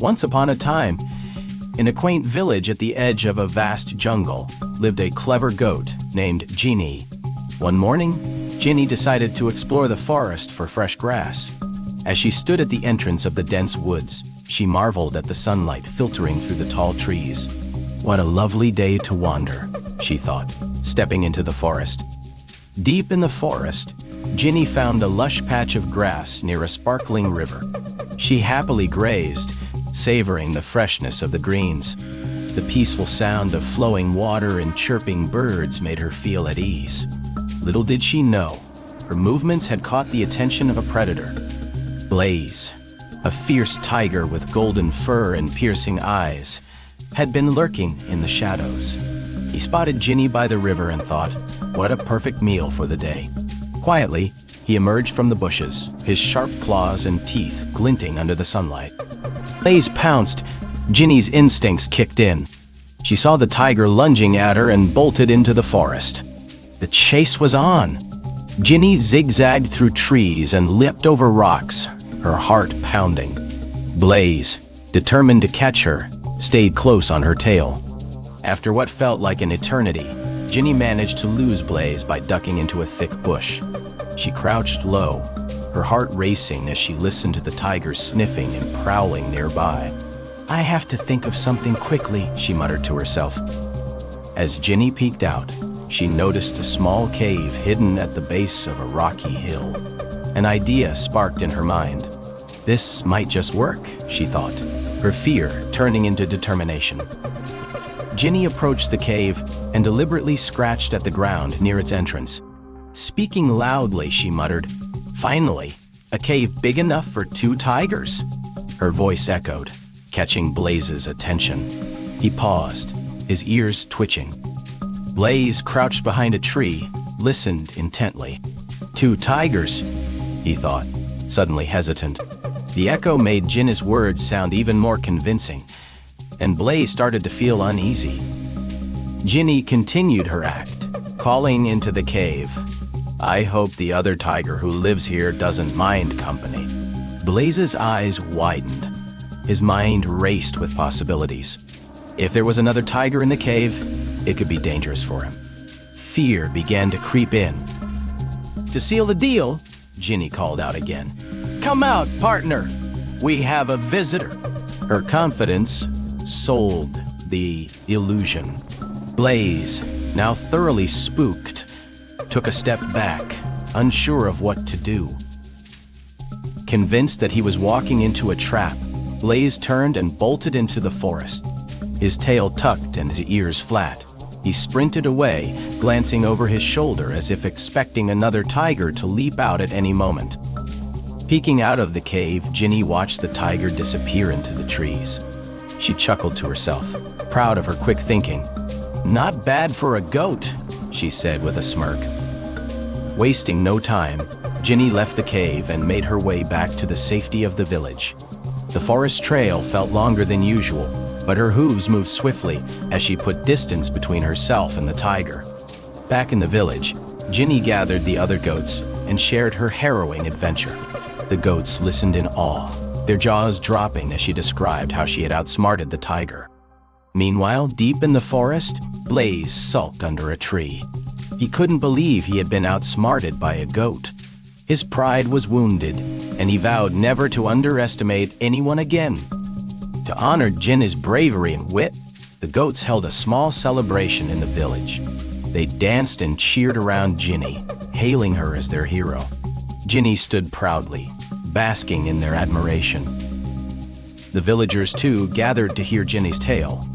Once upon a time, in a quaint village at the edge of a vast jungle, lived a clever goat named Ginny. One morning, Ginny decided to explore the forest for fresh grass. As she stood at the entrance of the dense woods, she marveled at the sunlight filtering through the tall trees. What a lovely day to wander, she thought, stepping into the forest. Deep in the forest, Ginny found a lush patch of grass near a sparkling river. She happily grazed, savoring the freshness of the greens. The peaceful sound of flowing water and chirping birds made her feel at ease. Little did she know, her movements had caught the attention of a predator. Blaze, a fierce tiger with golden fur and piercing eyes, had been lurking in the shadows. He spotted Ginny by the river and thought, what a perfect meal for the day. Quietly, he emerged from the bushes, his sharp claws and teeth glinting under the sunlight. Blaze pounced. Ginny's instincts kicked in. She saw the tiger lunging at her and bolted into the forest. The chase was on. Ginny zigzagged through trees and leapt over rocks, her heart pounding. Blaze, determined to catch her, stayed close on her tail. After what felt like an eternity, Ginny managed to lose Blaze by ducking into a thick bush. She crouched low, her heart racing as she listened to the tiger sniffing and prowling nearby. I have to think of something quickly, she muttered to herself. As Ginny peeked out, she noticed a small cave hidden at the base of a rocky hill. An idea sparked in her mind. This might just work, she thought, her fear turning into determination. Ginny approached the cave and deliberately scratched at the ground near its entrance. Speaking loudly, she muttered, "Finally, a cave big enough for 2 tigers." Her voice echoed, catching Blaze's attention. He paused, his ears twitching. Blaze crouched behind a tree, listened intently. 2 tigers, he thought, suddenly hesitant. The echo made Ginny's words sound even more convincing, and Blaze started to feel uneasy. Ginny continued her act, calling into the cave, "I hope the other tiger who lives here doesn't mind company." Blaze's eyes widened. His mind raced with possibilities. If there was another tiger in the cave, it could be dangerous for him. Fear began to creep in. "To seal the deal," Ginny called out again. "Come out, partner. We have a visitor." Her confidence sold the illusion. Blaze, now thoroughly spooked, took a step back, unsure of what to do. Convinced that he was walking into a trap, Blaze turned and bolted into the forest. His tail tucked and his ears flat. He sprinted away, glancing over his shoulder as if expecting another tiger to leap out at any moment. Peeking out of the cave, Ginny watched the tiger disappear into the trees. She chuckled to herself, proud of her quick thinking. "Not bad for a goat," she said with a smirk. Wasting no time, Ginny left the cave and made her way back to the safety of the village. The forest trail felt longer than usual, but her hooves moved swiftly as she put distance between herself and the tiger. Back in the village, Ginny gathered the other goats and shared her harrowing adventure. The goats listened in awe, their jaws dropping as she described how she had outsmarted the tiger. Meanwhile, deep in the forest, Blaze sulked under a tree. He couldn't believe he had been outsmarted by a goat. His pride was wounded, and he vowed never to underestimate anyone again. To honor Ginny's bravery and wit, the goats held a small celebration in the village. They danced and cheered around Ginny, hailing her as their hero. Ginny stood proudly, basking in their admiration. The villagers, too, gathered to hear Ginny's tale.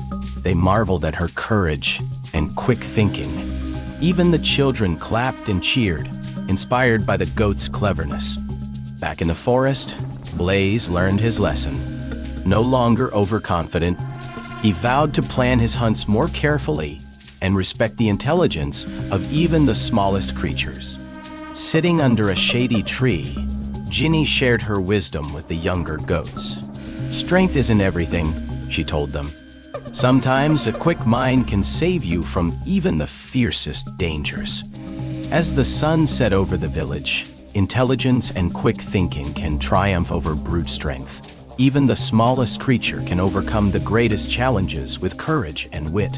They marveled at her courage and quick thinking. Even the children clapped and cheered, inspired by the goat's cleverness. Back in the forest, Blaze learned his lesson. No longer overconfident, he vowed to plan his hunts more carefully and respect the intelligence of even the smallest creatures. Sitting under a shady tree, Ginny shared her wisdom with the younger goats. "Strength isn't everything," she told them. "Sometimes a quick mind can save you from even the fiercest dangers." As the sun set over the village, intelligence and quick thinking can triumph over brute strength. Even the smallest creature can overcome the greatest challenges with courage and wit.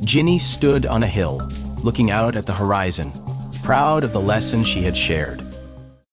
Ginny stood on a hill, looking out at the horizon, proud of the lesson she had shared.